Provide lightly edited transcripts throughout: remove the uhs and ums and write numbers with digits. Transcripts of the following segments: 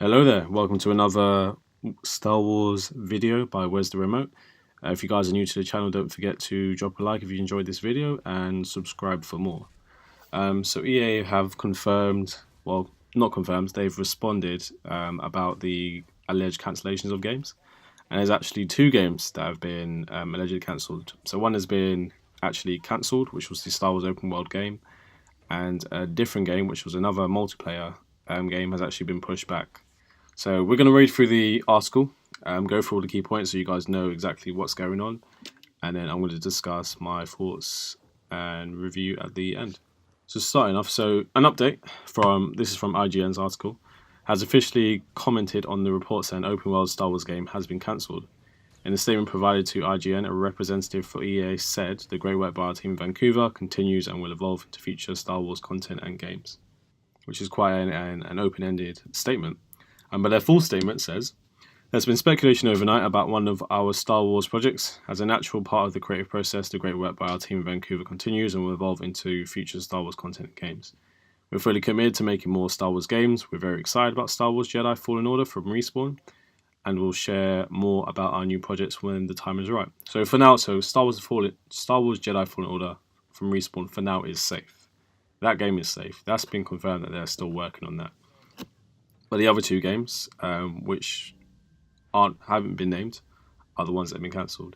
Hello there, welcome to another Star Wars video by Where's the Remote. If you guys are new to the channel, don't forget to drop a like if you enjoyed this video and subscribe for more. So EA have confirmed, well, not confirmed, they've responded about the alleged cancellations of games. And there's actually two games that have been allegedly cancelled. So one has been actually cancelled, which was the Star Wars open world game, and a different game, which was another multiplayer game, has actually been pushed back. So we're going to read through the article, go through all the key points so you guys know exactly what's going on, and then I'm going to discuss my thoughts and review at the end. So starting off, so an update this is from IGN's article, has officially commented on the report saying open world Star Wars game has been cancelled. In a statement provided to IGN, a representative for EA said the great work by our team in Vancouver continues and will evolve into future Star Wars content and games, which is quite an open-ended statement. But their full statement says, there's been speculation overnight about one of our Star Wars projects. As a natural part of the creative process, the great work by our team in Vancouver continues and will evolve into future Star Wars content and games. We're fully committed to making more Star Wars games. We're very excited about Star Wars Jedi Fallen Order from Respawn, and we'll share more about our new projects when the time is right. So for now, Star Wars Jedi Fallen Order from Respawn for now is safe. That game is safe. That's been confirmed that they're still working on that. But the other two games, which haven't been named, are the ones that have been cancelled.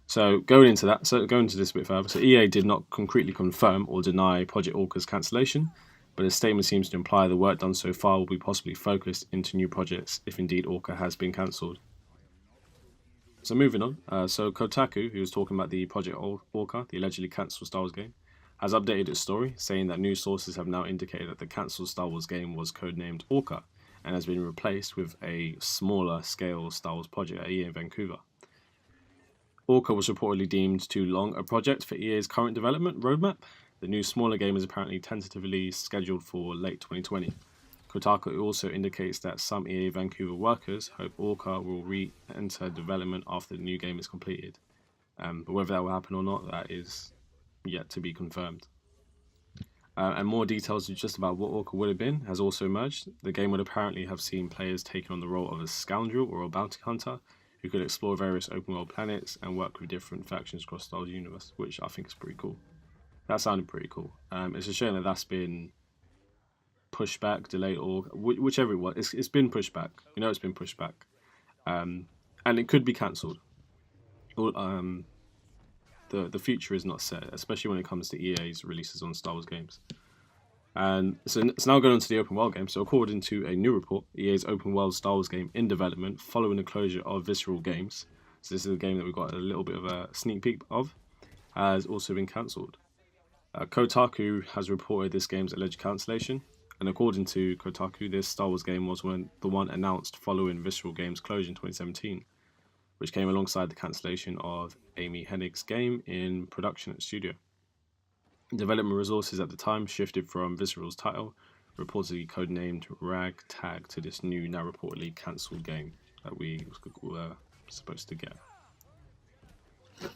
So going into this a bit further, so EA did not concretely confirm or deny Project Orca's cancellation, but the statement seems to imply the work done so far will be possibly focused into new projects if indeed Orca has been cancelled. So moving on, so Kotaku, who was talking about the Project Orca, the allegedly cancelled Star Wars game, has updated its story, saying that news sources have now indicated that the cancelled Star Wars game was codenamed Orca, and has been replaced with a smaller scale Star Wars project at EA in Vancouver. Orca was reportedly deemed too long a project for EA's current development roadmap. The new smaller game is apparently tentatively scheduled for late 2020. Kotaku also indicates that some EA Vancouver workers hope Orca will re-enter development after the new game is completed. But whether that will happen or not, that is yet to be confirmed. And more details just about what Orca would have been has also emerged. The game would apparently have seen players taking on the role of a scoundrel or a bounty hunter who could explore various open world planets and work with different factions across Star Wars universe, which I think is pretty cool. That sounded pretty cool. It's a shame that that's been pushed back, delayed, or whichever it was. It's been pushed back. You know, it's been pushed back, and it could be cancelled. The future is not set, especially when it comes to EA's releases on Star Wars games. And so it's now going on to the open world game. So according to a new report, EA's open world Star Wars game in development following the closure of Visceral Games, so this is a game that we got a little bit of a sneak peek of, has also been cancelled. Kotaku has reported this game's alleged cancellation, and according to Kotaku, this Star Wars game was the one announced following Visceral Games' closure in 2017, which came alongside the cancellation of Amy Hennig's game in production at studio. Development resources at the time shifted from Visceral's title, reportedly codenamed Ragtag, to this new, now reportedly cancelled game that we were supposed to get.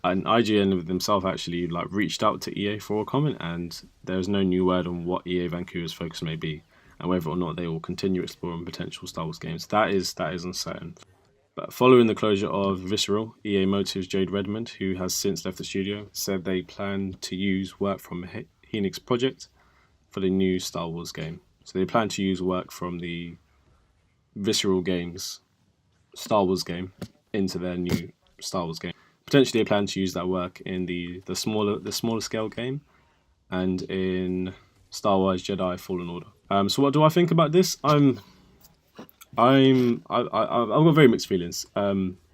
And IGN themselves actually reached out to EA for a comment, and there's no new word on what EA Vancouver's focus may be, and whether or not they will continue exploring potential Star Wars games. That is uncertain. But following the closure of Visceral, EA Motive's Jade Redmond, who has since left the studio, said they plan to use work from Henig's project for the new Star Wars game. So they plan to use work from the Visceral Games Star Wars game into their new Star Wars game. Potentially they plan to use that work in the smaller scale game and in Star Wars Jedi Fallen Order. So what do I think about this? I've got very mixed feelings,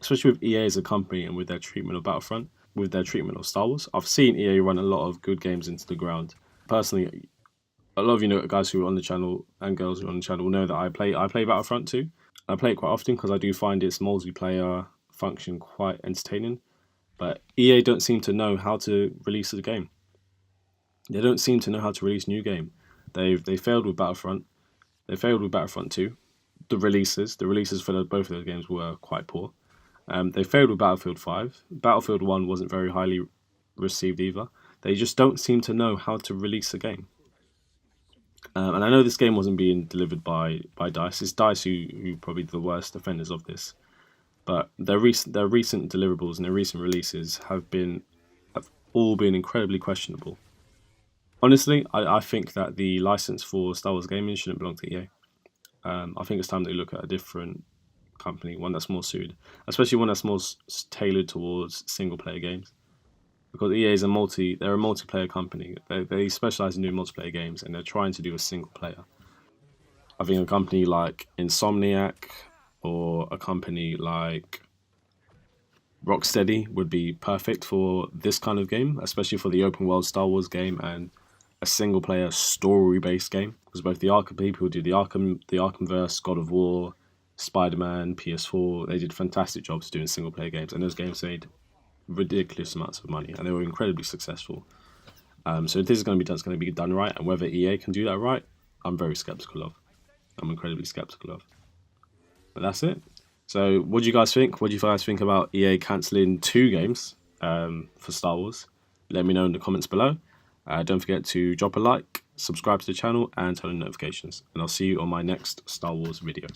especially with EA as a company and with their treatment of Battlefront, with their treatment of Star Wars. I've seen EA run a lot of good games into the ground. Personally, a lot of guys who are on the channel and girls who are on the channel will know that I play Battlefront too. I play it quite often because I do find its multiplayer function quite entertaining. But EA don't seem to know how to release the game. They don't seem to know how to release a new game. They failed with Battlefront. They failed with Battlefront 2. The releases for both of those games were quite poor. They failed with Battlefield 5. Battlefield 1 wasn't very highly received either. They just don't seem to know how to release a game. And I know this game wasn't being delivered by DICE. It's DICE who probably the worst offenders of this. But their recent deliverables and their recent releases have all been incredibly questionable. Honestly, I think that the license for Star Wars gaming shouldn't belong to EA. I think it's time they look at a different company, one that's more suited, especially one that's more tailored towards single player games. Because EA is they're a multiplayer company. They specialize in doing multiplayer games, and they're trying to do a single player. I think a company like Insomniac or a company like Rocksteady would be perfect for this kind of game, especially for the open world Star Wars game and a single player story based game. Because both the Arkham people who do the Arkhamverse, God of War, Spider Man, PS4, they did fantastic jobs doing single player games, and those games made ridiculous amounts of money, and they were incredibly successful. So if this is going to be done right, and whether EA can do that right, I'm very skeptical of. I'm incredibly skeptical of. But that's it. So, what do you guys think? What do you guys think about EA cancelling 2 games for Star Wars? Let me know in the comments below. Don't forget to drop a like, subscribe to the channel, and turn on notifications. And I'll see you on my next Star Wars video.